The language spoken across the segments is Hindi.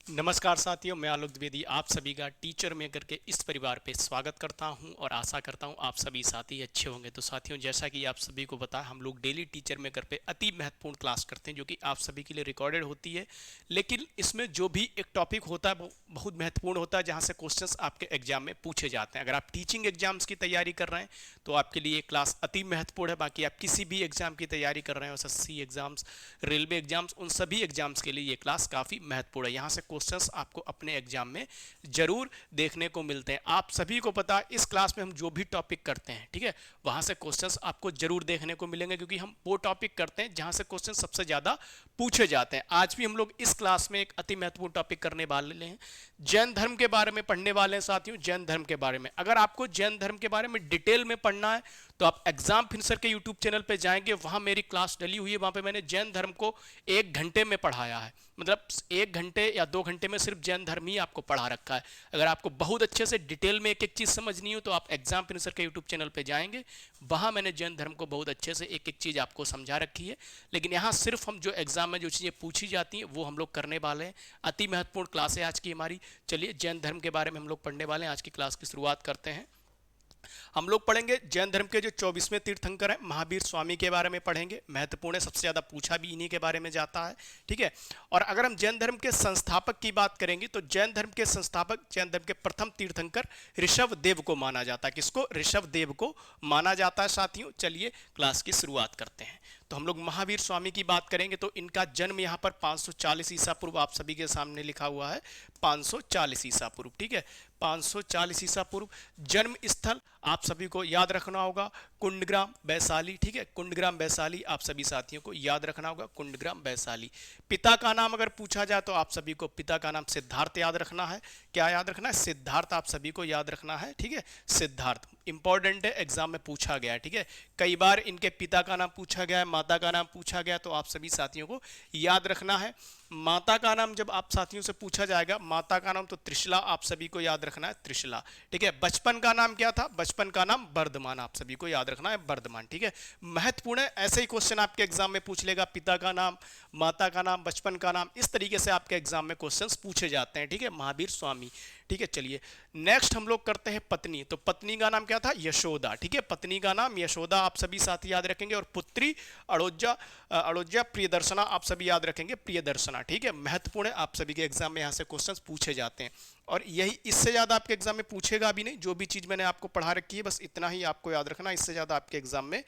नमस्कार साथियों, मैं आलोक द्विवेदी आप सभी का टीचर मेकर के इस परिवार पे स्वागत करता हूं और आशा करता हूं आप सभी साथी अच्छे होंगे। तो साथियों, जैसा कि आप सभी को पता है, हम लोग डेली टीचर मेकर पे अति महत्वपूर्ण क्लास करते हैं जो कि आप सभी के लिए रिकॉर्डेड होती है। लेकिन इसमें जो भी एक टॉपिक होता है वो बहुत महत्वपूर्ण होता है, जहाँ से क्वेश्चंस आपके एग्जाम में पूछे जाते हैं। अगर आप टीचिंग एग्जाम्स की तैयारी कर रहे हैं तो आपके लिए क्लास अति महत्वपूर्ण है। बाकी आप किसी भी एग्जाम की तैयारी कर रहे हो, एसएससी एग्जाम्स, रेलवे एग्जाम्स, उन सभी एग्जाम्स के लिए ये क्लास काफ़ी महत्वपूर्ण है। यहाँ से क्वेश्चंस आपको अपने एग्जाम में जरूर देखने को मिलते हैं। आप सभी को पता है इस क्लास में हम जो भी टॉपिक करते हैं, ठीक है, वहाँ से क्वेश्चंस आपको जरूर देखने को मिलेंगे, क्योंकि हम वो टॉपिक करते हैं जहाँ से क्वेश्चन सबसे ज़्यादा पूछे जाते हैं। आज भी हम लोग इस क्लास में एक अति महत्वपूर्ण टॉपिक करने वाले हैं, जैन धर्म के बारे में पढ़ने वाले हैं साथियों। जैन धर्म के बारे में अगर आपको जैन धर्म के बारे में डिटेल में पढ़ना है तो आप एग्जाम फिनिशर के यूट्यूब चैनल पे जाएंगे, वहां मेरी क्लास डली हुई है। वहां पे मैंने जैन धर्म को 1 घंटे में पढ़ाया है, मतलब 1 घंटे या 2 घंटे में सिर्फ जैन धर्म ही आपको पढ़ा रखा है। अगर आपको बहुत अच्छे से डिटेल में एक एक चीज़ समझनी हो तो आप एग्जाम फिनिशर के यूट्यूब चैनल पे जाएंगे, वहां मैंने जैन धर्म को बहुत अच्छे से एक एक चीज़ आपको समझा रखी है। लेकिन यहाँ सिर्फ हम जो एग्जाम में जो चीज़ें पूछी जाती हैं वो हम लोग करने वाले हैं। अति महत्वपूर्ण क्लास है आज की हमारी। चलिए, जैन धर्म के बारे में हम लोग पढ़ने वाले हैं। आज की क्लास की शुरुआत करते हैं। हम लोग पढ़ेंगे जैन धर्म के जो 24वें तीर्थंकर हैं महावीर स्वामी के बारे में पढ़ेंगे। महत्वपूर्ण है, सबसे ज़्यादा पूछा भी इन्हीं के बारे में जाता है, ठीक है। और अगर हम जैन धर्म के संस्थापक की बात करेंगे तो जैन धर्म के संस्थापक, जैन धर्म के प्रथम तीर्थंकर ऋषभ देव को माना जाता है। किसको? ऋषभ देव को माना जाता है साथियों। चलिए क्लास की शुरुआत करते हैं। तो हम लोग महावीर स्वामी की बात करेंगे तो इनका जन्म यहाँ पर 540 ईसा पूर्व आप सभी के सामने लिखा हुआ है, 540 ईसा पूर्व, ठीक है, 540 ईसा पूर्व। जन्म स्थल आप सभी को याद रखना होगा, कुंडग्राम वैशाली, ठीक है, कुंडग्राम वैशाली आप सभी साथियों को याद रखना होगा, कुंडग्राम वैशाली। पिता का नाम अगर पूछा जाए तो आप सभी को पिता का नाम सिद्धार्थ याद रखना है। क्या याद रखना है? सिद्धार्थ आप सभी को याद रखना है, ठीक है, सिद्धार्थ इंपॉर्टेंट है, एग्जाम में पूछा गया है, ठीक है। कई बार इनके पिता का नाम पूछा गया है, माता का नाम पूछा गया, तो आप सभी साथियों को याद रखना है। माता का नाम जब आप साथियों से पूछा जाएगा, माता का नाम तो त्रिशला आप सभी को याद रखना है, त्रिशला, ठीक है। बचपन का नाम क्या था? बचपन का नाम वर्धमान आप सभी को याद रखना है, वर्धमान, ठीक है। महत्वपूर्ण है, ऐसे ही क्वेश्चन आपके एग्जाम में पूछ लेगा, पिता का नाम, माता का नाम, बचपन का नाम, इस तरीके से आपके एग्जाम में क्वेश्चंस पूछे जाते हैं, ठीक है। महावीर स्वामी, ठीक है। चलिए नेक्स्ट हम लोग करते हैं पत्नी। तो पत्नी का नाम क्या था? यशोदा, ठीक है, पत्नी का नाम यशोदा आप सभी साथी याद रखेंगे। और पुत्री अड़ोजा, अड़ोजा प्रियदर्शना आप सभी याद रखेंगे, प्रियदर्शना, ठीक है। महत्वपूर्ण है, आप सभी के एग्जाम में यहाँ से क्वेश्चंस पूछे जाते हैं। और यही, इससे ज़्यादा आपके एग्जाम में पूछेगा भी नहीं। जो भी चीज़ मैंने आपको पढ़ा रखी है बस इतना ही आपको याद रखना, इससे ज़्यादा आपके एग्जाम में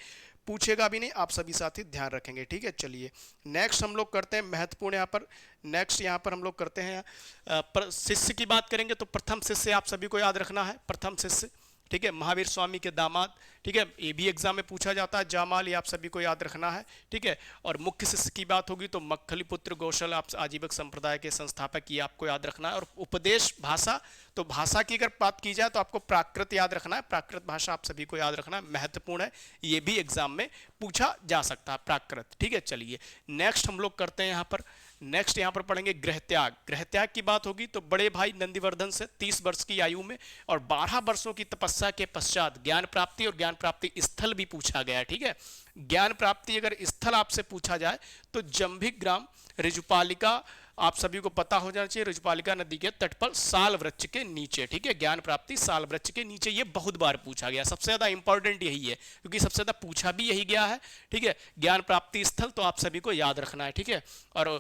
पूछेगा भी नहीं, आप सभी साथी ध्यान रखेंगे, ठीक है। चलिए नेक्स्ट हम लोग करते हैं महत्वपूर्ण यहाँ पर, नेक्स्ट यहाँ पर हम लोग करते हैं शिष्य की बात करेंगे। तो प्रथम शिष्य आप सभी को याद रखना है, प्रथम शिष्य, ठीक है, महावीर स्वामी के दामाद, ठीक है, ये भी एग्जाम में पूछा जाता है, जामाल, ये आप सभी को याद रखना है, ठीक है। और मुख्य शिष्य की बात होगी तो मक्खलीपुत्र गौशल आप आजीवक संप्रदाय के संस्थापक, ये आपको याद रखना है। और उपदेश भाषा, तो भाषा की अगर बात की जाए तो आपको प्राकृत याद रखना है, प्राकृत भाषा आप सभी को याद रखना है, महत्वपूर्ण है, ये भी एग्जाम में पूछा जा सकता है, प्राकृत, ठीक है। चलिए नेक्स्ट हम लोग करते हैं यहाँ पर, नेक्स्ट यहाँ पर पढ़ेंगे गृह त्याग। गृह त्याग की बात होगी तो बड़े भाई नंदिवर्धन से 30 वर्ष की आयु में और 12 वर्षों की तपस्या के पश्चात ज्ञान प्राप्ति, और ज्ञान प्राप्ति स्थल भी पूछा गया है, ठीक है। ज्ञान प्राप्ति अगर स्थल आपसे पूछा जाए तो जंभिक ग्राम ऋजुपालिका आप सभी को पता हो जाना चाहिए, ऋजुपालिका नदी के तट पर साल वृक्ष के नीचे, ठीक है, ज्ञान प्राप्ति साल वृक्ष के नीचे। ये बहुत बार पूछा गया, सबसे ज्यादा इंपॉर्टेंट यही है क्योंकि सबसे ज्यादा पूछा भी यही गया है, ठीक है। ज्ञान प्राप्ति स्थल तो आप सभी को याद रखना है, ठीक है। और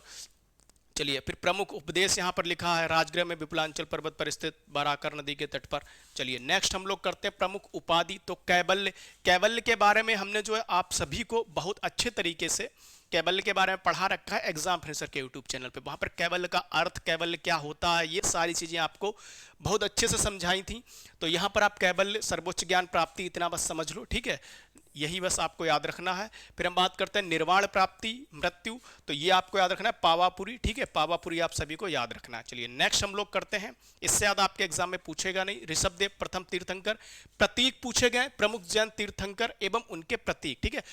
चलिए फिर प्रमुख उपदेश यहाँ पर लिखा है, राजगृह में विपुलांचल पर्वत पर स्थित बाराकर नदी के तट पर। चलिए नेक्स्ट हम लोग करते हैं प्रमुख उपाधि। तो कैवल्य, कैवल्य के बारे में हमने जो है आप सभी को बहुत अच्छे तरीके से कैवल्य के बारे में पढ़ा रखा है एग्जाम फिनिशर के यूट्यूब चैनल पे। वहाँ पर कैवल्य का अर्थ, कैवल्य क्या होता है, ये सारी चीज़ें आपको बहुत अच्छे से समझाई थी। तो यहाँ पर आप कैवल्य सर्वोच्च ज्ञान प्राप्ति इतना बस समझ लो, ठीक है, यही बस आपको याद रखना है। फिर हम बात करते हैं निर्वाण प्राप्ति मृत्यु, तो ये आपको याद रखना है पावापुरी, ठीक है, पावापुरी आप सभी को याद रखना है। चलिए नेक्स्ट हम लोग करते हैं, इससे ज़्यादा आपके एग्जाम में पूछेगा नहीं, ऋषभदेव प्रथम तीर्थंकर। प्रतीक पूछे गए, प्रमुख जैन तीर्थंकर एवं उनके प्रतीक, ठीक है।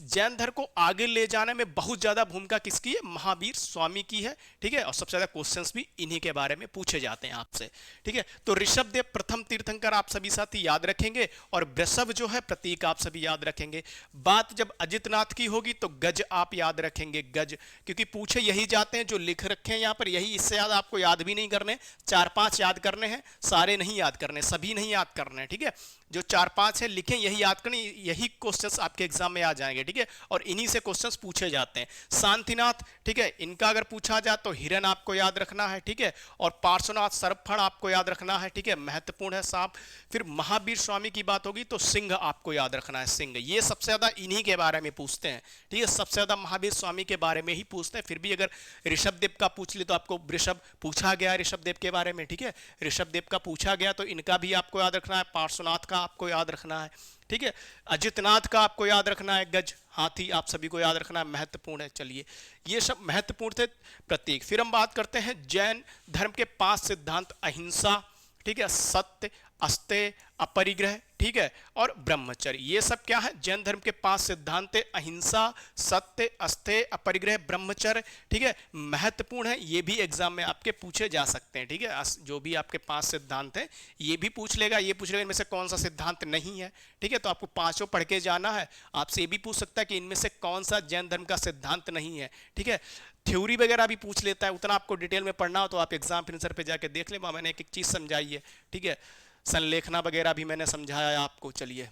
जैन धर्म को आगे ले जाने में बहुत ज़्यादा भूमिका किसकी है? महावीर स्वामी की है, ठीक है। और सबसे ज़्यादा क्वेश्चंस भी इन्हीं के बारे में पूछे जाते हैं आपसे, ठीक है। तो ऋषभदेव प्रथम तीर्थंकर आप सभी साथी याद रखेंगे, और वृषभ जो है प्रतीक आप सभी याद रखेंगे। बात जब अजितनाथ की होगी तो गज आप याद रखेंगे, गज, क्योंकि पूछे यही जाते हैं जो लिख रखे हैं यहाँ पर, यही, इससे ज्यादा आपको याद भी नहीं करने, 4-5 याद करने हैं, सारे नहीं याद करने, सभी नहीं याद करने हैं, ठीक है। जो 4-5 है लिखें, यही याद करने, यही क्वेश्चंस आपके एग्जाम में आ जाएंगे, ठीक है, और इन्हीं से क्वेश्चंस पूछे जाते हैं। शांतिनाथ, ठीक है, इनका अगर पूछा जाए तो हिरन आपको याद रखना है, ठीक है, और पार्श्वनाथ सर्पफण आपको याद रखना है, ठीक है, महत्वपूर्ण है सांप। फिर महावीर स्वामी की बात होगी तो सिंह आपको याद रखना है, सिंह, ये सबसे ज्यादा इन्हीं के बारे में पूछते हैं, ठीक है, सबसे ज्यादा महावीर स्वामी के बारे में ही पूछते हैं। फिर भी अगर ऋषभ देव का पूछ ले तो आपको ऋषभ पूछा गया, ऋषभ देव के बारे में, ठीक है, ऋषभ देव का पूछा गया तो इनका भी आपको याद रखना है, पार्श्वनाथ का आपको याद रखना है, ठीक है, अजितनाथ का आपको याद रखना है, गज, हाथी आप सभी को याद रखना है, महत्वपूर्ण है। चलिए, ये सब महत्वपूर्ण थे प्रतीक। फिर हम बात करते हैं जैन धर्म के 5 सिद्धांत, अहिंसा, ठीक है, सत्य, अस्तेय, अपरिग्रह, ठीक है, और ब्रह्मचर्य। ये सब क्या है, जैन धर्म के 5 सिद्धांत, अहिंसा, सत्य, अस्तेय, अपरिग्रह, ब्रह्मचर्य, ठीक है, महत्वपूर्ण है, ये भी एग्जाम में आपके पूछे जा सकते हैं, ठीक है, जो भी आपके 5 सिद्धांत हैं ये भी पूछ लेगा, ये पूछ लेगा इनमें से कौन सा सिद्धांत नहीं है, ठीक है, तो आपको पांचों पढ़ के जाना है। आपसे ये भी पूछ सकता है कि इनमें से कौन सा जैन धर्म का सिद्धांत नहीं है, ठीक है, थ्योरी वगैरह भी पूछ लेता है, उतना आपको डिटेल में पढ़ना हो तो आप एग्जाम फिनिशर पे जाके देख ले, वहां मैंने एक एक चीज समझाई है, ठीक है, संलेखना वगैरह भी मैंने समझाया है आपको। चलिए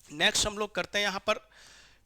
नेक्स्ट हम लोग करते हैं यहाँ पर,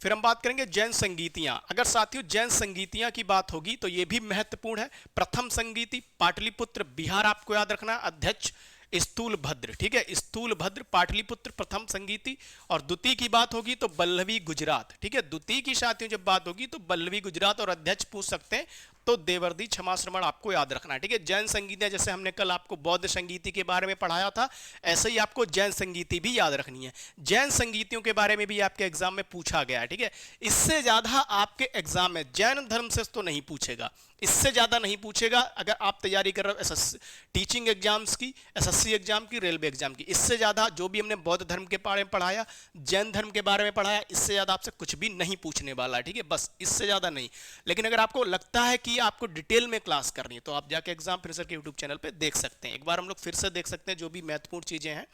फिर हम बात करेंगे जैन संगीतियां। अगर साथियों जैन संगीतियां की बात होगी तो ये भी महत्वपूर्ण है। प्रथम संगीति पाटलिपुत्र बिहार आपको याद रखना है, अध्यक्ष स्थूल भद्र, ठीक है, स्थूल भद्र पाटलिपुत्र प्रथम संगीति। और द्वितीय की बात होगी तो बल्लवी गुजरात, ठीक है, द्वितीय की साथियों जब बात होगी तो बल्लवी गुजरात, और अध्यक्ष पूछ सकते हैं तो देवर्दी क्षमा श्रवण आपको याद रखना है, ठीक है। जैन संगीत जैसे हमने कल आपको बौद्ध संगीति के बारे में पढ़ाया था, ऐसे ही आपको जैन संगीति भी याद रखनी है। जैन संगीतियों के बारे में भी आपके एग्जाम में पूछा गया है, ठीक है, इससे ज्यादा आपके एग्जाम में जैन धर्म से तो नहीं पूछेगा, इससे ज्यादा नहीं पूछेगा। अगर आप तैयारी कर रहे हो एसएससी टीचिंग एग्जाम्स की, एसएससी एग्जाम की, रेलवे एग्जाम की, इससे ज्यादा जो भी हमने बौद्ध धर्म के बारे में पढ़ाया, जैन धर्म के बारे में पढ़ाया, इससे ज्यादा आपसे कुछ भी नहीं पूछने वाला है, ठीक है, बस इससे ज्यादा नहीं। लेकिन अगर आपको लगता है कि आपको डिटेल में क्लास करनी है तो आप जाके एग्जाम फिनिशर के यूट्यूब चैनल पे देख सकते हैं, एक बार हम लोग फिर से देख सकते हैं जो भी महत्वपूर्ण चीजें हैं।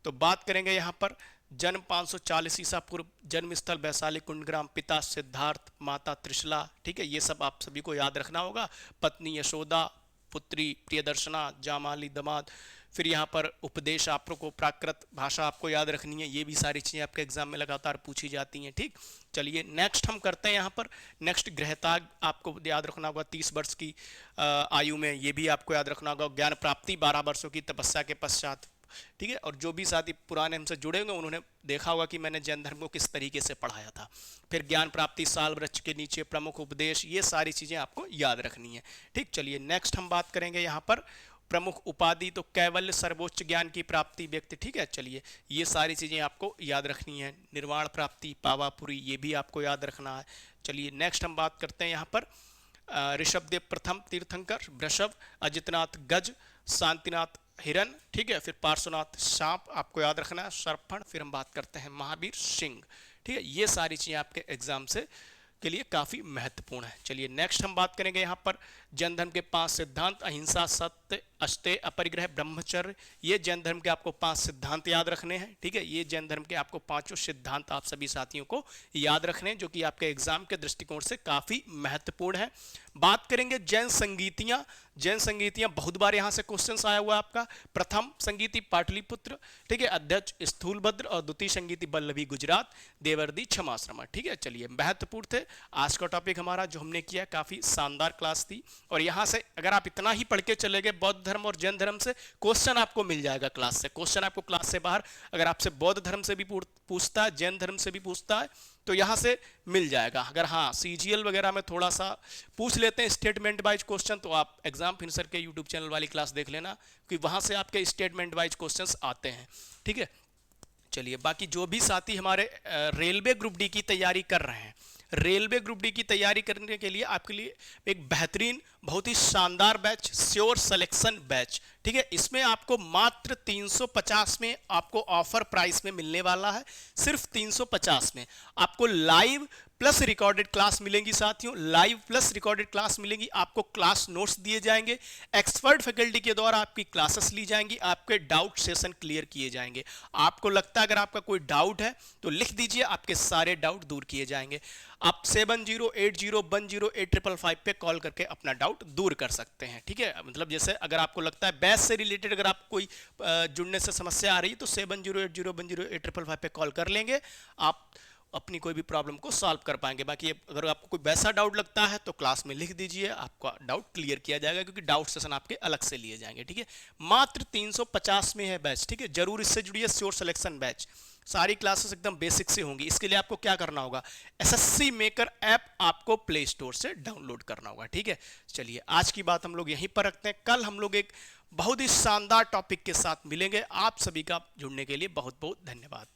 तो बात करेंगे यहाँ पर जन्म 540 ईसा पूर्व, जन्म स्थल वैशाली कुंडग्राम, पिता सिद्धार्थ, माता त्रिशला, ठीक है, ये सब आप सभी को याद रखना होगा। पत्नी यशोदा, पुत्री प्रियदर्शना, जामाली दमाद। फिर यहाँ पर उपदेश आपको, प्राकृत भाषा आपको याद रखनी है, ये भी सारी चीजें आपके एग्जाम में लगातार पूछी जाती हैं, ठीक। चलिए नेक्स्ट हम करते हैं यहाँ पर, नेक्स्ट गृहत्याग आपको याद रखना होगा 30 वर्ष की आयु में, ये भी आपको याद रखना होगा। ज्ञान प्राप्ति 12 वर्षों की तपस्या के पश्चात, ठीक है, और जो भी साथी पुराने हमसे जुड़े होंगे उन्होंने देखा होगा कि मैंने जैन धर्म को किस तरीके से पढ़ाया था। फिर ज्ञान प्राप्ति, साल वृक्ष के नीचे, प्रमुख उपदेश, ये सारी चीजें आपको याद रखनी है, ठीक। चलिए नेक्स्ट हम बात करेंगे यहाँ पर प्रमुख उपाधि, तो कैवल्य सर्वोच्च ज्ञान की प्राप्ति व्यक्ति, ठीक है। चलिए ये सारी चीजें आपको याद रखनी है। निर्वाण प्राप्ति, पावापुरी, ये भी आपको याद रखना है। चलिए नेक्स्ट हम बात करते हैं यहाँ पर ऋषभदेव प्रथम तीर्थंकर, वृषभ, अजितनाथ गज, शांतिनाथ हिरन, ठीक है, फिर पार्श्वनाथ सांप आपको याद रखना है, सर्पण। फिर हम बात करते हैं महावीर सिंह, ठीक है, ये सारी चीजें आपके एग्जाम से के लिए काफी महत्वपूर्ण है। चलिए नेक्स्ट हम बात करेंगे यहाँ पर जैन धर्म के 5 सिद्धांत, अहिंसा, सत्य, अस्तेय, अपरिग्रह, ब्रह्मचर्य। ये जैन धर्म के आपको 5 सिद्धांत याद रखने हैं, ठीक है, ये जैन धर्म के आपको 5 सिद्धांत आप सभी साथियों को याद रखने हैं, जो कि आपके एग्जाम के दृष्टिकोण से काफी महत्वपूर्ण है। बात करेंगे जैन संगीतियां। जैन संगीतियां बहुत बार यहाँ से क्वेश्चन आया हुआ है आपका। प्रथम संगीति पाटलिपुत्र, ठीक है, अध्यक्ष स्थूलभद्र, और द्वितीय संगीति बल्लभी गुजरात, देवर्दी क्षमाश्रम, ठीक है। चलिए महत्वपूर्ण थे आज का टॉपिक हमारा जो हमने किया, काफी शानदार क्लास थी। और यहाँ से अगर आप इतना ही पढ़ के चले गए बौद्ध धर्म और जैन धर्म से, क्वेश्चन आपको मिल जाएगा क्लास से, क्वेश्चन आपको क्लास से बाहर अगर आपसे बौद्ध धर्म से भी पूछता है, जैन धर्म से भी पूछता है, तो यहाँ से मिल जाएगा। अगर हाँ सीजीएल वगैरह में थोड़ा सा पूछ लेते हैं स्टेटमेंट वाइज क्वेश्चन, तो आप एग्जाम फिनिशर के यूट्यूब चैनल वाली क्लास देख लेना, क्योंकि वहां से आपके स्टेटमेंट वाइज क्वेश्चंस आते हैं, ठीक है। चलिए बाकी जो भी साथी हमारे रेलवे ग्रुप डी की तैयारी कर रहे हैं, रेलवे ग्रुप डी की तैयारी करने के लिए आपके लिए एक बेहतरीन बहुत ही शानदार बैच, श्योर सिलेक्शन बैच, ठीक है। इसमें आपको मात्र 350 में आपको ऑफर प्राइस में मिलने वाला है, सिर्फ 350 में आपको लाइव प्लस रिकॉर्डेड क्लास मिलेंगी साथियों, लाइव प्लस रिकॉर्डेड क्लास मिलेंगी, आपको क्लास नोट्स दिए जाएंगे, एक्सपर्ट फैकल्टी के द्वारा आपकी क्लासेस ली जाएंगी, आपके डाउट सेशन क्लियर किए जाएंगे। आपको लगता है अगर आपका कोई डाउट है तो लिख दीजिए, आपके सारे डाउट दूर किए जाएंगे। आप 7080108555 पे कॉल करके अपना डाउट दूर कर सकते हैं, ठीक है। मतलब जैसे अगर आपको लगता है बैच से रिलेटेड अगर आपको कोई जुड़ने से समस्या आ रही है तो 7080108555 पे कॉल कर लेंगे, आप अपनी कोई भी प्रॉब्लम को सॉल्व कर पाएंगे। बाकी अगर आपको कोई वैसा डाउट लगता है तो क्लास में लिख दीजिए, आपका डाउट क्लियर किया जाएगा, क्योंकि डाउट सेशन आपके अलग से लिए जाएंगे, ठीक है। मात्र 350 में है बैच, ठीक है। जरूर इससे जुड़िए, श्योर सिलेक्शन बैच, सारी क्लासेस एकदम बेसिक से होंगी। इसके लिए आपको क्या करना होगा, एसएससी मेकर ऐप आपको प्ले स्टोर से डाउनलोड करना होगा, ठीक है। चलिए आज की बात हम लोग यहीं पर रखते हैं, कल हम लोग एक बहुत ही शानदार टॉपिक के साथ मिलेंगे। आप सभी का जुड़ने के लिए बहुत बहुत धन्यवाद।